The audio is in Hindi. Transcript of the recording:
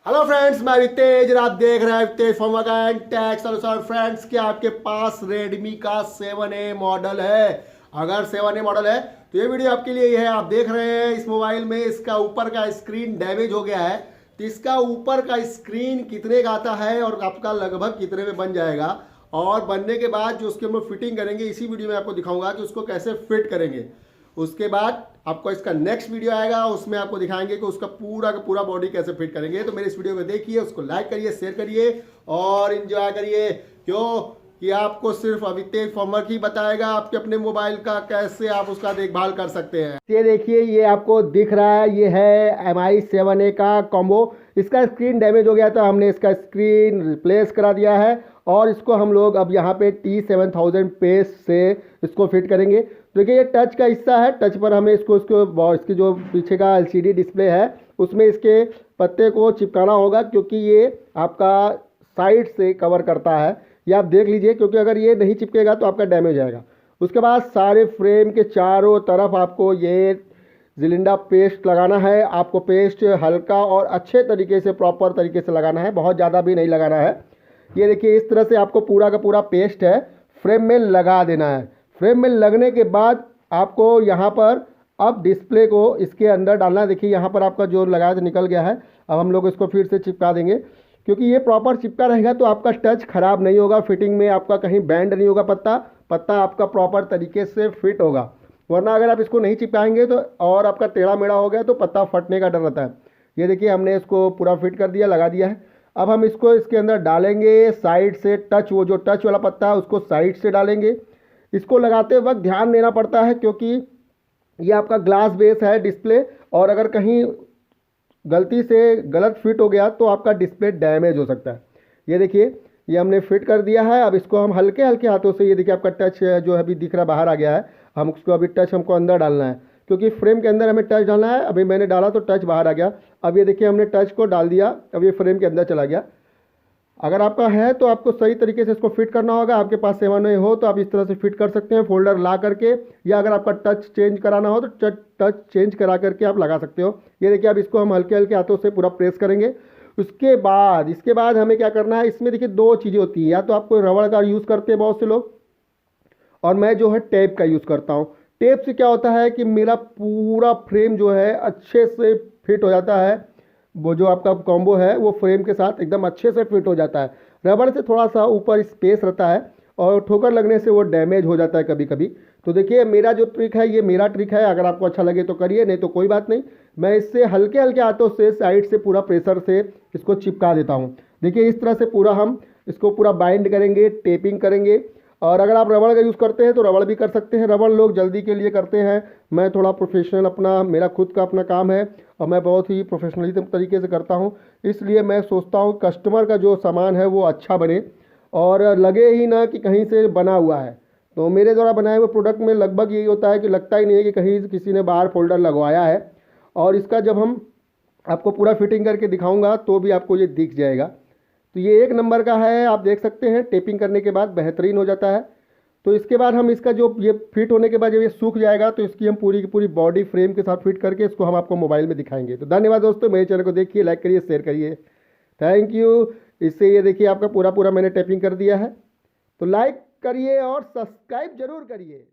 हेलो फ्रेंड्स, मैं अवितेज और आप देख रहे हैं Avitej formwork and tech solution. Friends, क्या आपके पास रेडमी का 7A मॉडल है? अगर 7A मॉडल है तो ये वीडियो आपके लिए ही है। आप देख रहे हैं इस मोबाइल में इसका ऊपर का स्क्रीन डैमेज हो गया है। तो इसका ऊपर का स्क्रीन कितने का आता है और आपका लगभग कितने में बन जाएगा, और बनने के बाद जो उसके हम लोग फिटिंग करेंगे इसी वीडियो में आपको दिखाऊंगा कि उसको कैसे फिट करेंगे। उसके बाद आपको इसका नेक्स्ट वीडियो आएगा, उसमें आपको दिखाएंगे कि उसका पूरा का पूरा बॉडी कैसे फिट करेंगे। तो मेरे इस वीडियो को देखिए, उसको लाइक करिए, शेयर करिए और एंजॉय करिए। क्यों कि आपको सिर्फ अवितेज फॉर्मवर्क ही बताएगा आपके अपने मोबाइल का कैसे आप उसका देखभाल कर सकते हैं। ये देखिए, ये आपको दिख रहा है, ये है Mi 7A का कॉम्बो। इसका स्क्रीन डैमेज हो गया था, हमने इसका स्क्रीन रिप्लेस करा दिया है और इसको हम लोग अब यहाँ पे T7000 पेस्ट से इसको फिट करेंगे। देखिए, ये टच का हिस्सा है। टच पर हमें इसकी जो पीछे का LCD डिस्प्ले है उसमें इसके पत्ते को चिपकाना होगा, क्योंकि ये आपका साइड से कवर करता है। ये आप देख लीजिए, क्योंकि अगर ये नहीं चिपकेगा तो आपका डैमेज हो जाएगा। उसके बाद सारे फ्रेम के चारों तरफ आपको ये जिलिंडा पेस्ट लगाना है। आपको पेस्ट हल्का और अच्छे तरीके से, प्रॉपर तरीके से लगाना है, बहुत ज़्यादा भी नहीं लगाना है। ये देखिए, इस तरह से आपको पूरा का पूरा पेस्ट है फ्रेम में लगा देना है। फ्रेम में लगने के बाद आपको यहाँ पर अब डिस्प्ले को इसके अंदर डालना है। देखिए, यहाँ पर आपका जो लगाया तो निकल गया है। अब हम लोग इसको फिर से चिपका देंगे, क्योंकि ये प्रॉपर चिपका रहेगा तो आपका टच खराब नहीं होगा। फिटिंग में आपका कहीं बैंड नहीं होगा, पत्ता आपका प्रॉपर तरीके से फिट होगा। वरना अगर आप इसको नहीं चिपकाएंगे तो और आपका टेढ़ा मेढ़ा हो गया तो पत्ता फटने का डर रहता है। ये देखिए, हमने इसको पूरा फिट कर दिया, लगा दिया है। अब हम इसको इसके अंदर डालेंगे साइड से। टच, वो जो टच वाला पत्ता है उसको साइड से डालेंगे। इसको लगाते वक्त ध्यान देना पड़ता है, क्योंकि ये आपका ग्लास बेस है डिस्प्ले, और अगर कहीं गलती से गलत फिट हो गया तो आपका डिस्प्ले डैमेज हो सकता है। ये देखिए, ये हमने फिट कर दिया है। अब इसको हम हल्के हल्के हाथों से, ये देखिए आपका टच जो अभी दिख रहा बाहर आ गया है, हम उसको अभी टच हमको अंदर डालना है, क्योंकि फ्रेम के अंदर हमें टच डालना है। अभी मैंने डाला तो टच बाहर आ गया। अब ये देखिए, हमने टच को डाल दिया, अब ये फ्रेम के अंदर चला गया। अगर आपका है तो आपको सही तरीके से इसको फिट करना होगा। आपके पास 7A हो तो आप इस तरह से फिट कर सकते हैं, फोल्डर ला करके, या अगर आपका टच चेंज कराना हो तो टच चेंज करा करके आप लगा सकते हो। ये देखिए, अब इसको हम हल्के हल्के हाथों से पूरा प्रेस करेंगे। इसके बाद हमें क्या करना है, इसमें देखिए दो चीज़ें होती है, या तो आपको रबड़ का यूज़ करते हैं बहुत से लोग, और मैं जो है टेप का यूज़ करता हूँ। टेप से क्या होता है कि मेरा पूरा फ्रेम जो है अच्छे से फिट हो जाता है। वो जो आपका कॉम्बो है वो फ्रेम के साथ एकदम अच्छे से फिट हो जाता है। रबड़ से थोड़ा सा ऊपर स्पेस रहता है और ठोकर लगने से वो डैमेज हो जाता है कभी कभी। तो देखिए, मेरा जो ट्रिक है ये मेरा ट्रिक है। अगर आपको अच्छा लगे तो करिए, नहीं तो कोई बात नहीं। मैं इससे हल्के हल्के हाथों से साइड से पूरा प्रेशर से इसको चिपका देता हूँ। देखिए, इस तरह से पूरा हम इसको पूरा बाइंड करेंगे, टेपिंग करेंगे। और अगर आप रबड़ का यूज़ करते हैं तो रबड़ भी कर सकते हैं। रबड़ लोग जल्दी के लिए करते हैं, मैं थोड़ा प्रोफेशनल, अपना मेरा खुद का अपना काम है और मैं बहुत ही प्रोफेशनलिज्म तरीके से करता हूँ। इसलिए मैं सोचता हूँ कस्टमर का जो सामान है वो अच्छा बने और लगे ही ना कि कहीं से बना हुआ है। तो मेरे द्वारा बनाए हुए प्रोडक्ट में लगभग यही होता है कि लगता ही नहीं है कि कहीं किसी ने बाहर फोल्डर लगवाया है। और इसका जब हम आपको पूरा फिटिंग करके दिखाऊंगा तो भी आपको ये दिख जाएगा। तो ये 1 नंबर का है, आप देख सकते हैं। टेपिंग करने के बाद बेहतरीन हो जाता है। तो इसके बाद हम इसका जो ये फिट होने के बाद जब ये सूख जाएगा तो इसकी हम पूरी की पूरी बॉडी फ्रेम के साथ फिट करके इसको हम आपको मोबाइल में दिखाएंगे। तो धन्यवाद दोस्तों, मेरे चैनल को देखिए, लाइक करिए, शेयर करिए। Thank you. इससे ये देखिए, आपका पूरा पूरा मैंने टेपिंग कर दिया है। तो लाइक करिए और सब्सक्राइब जरूर करिए।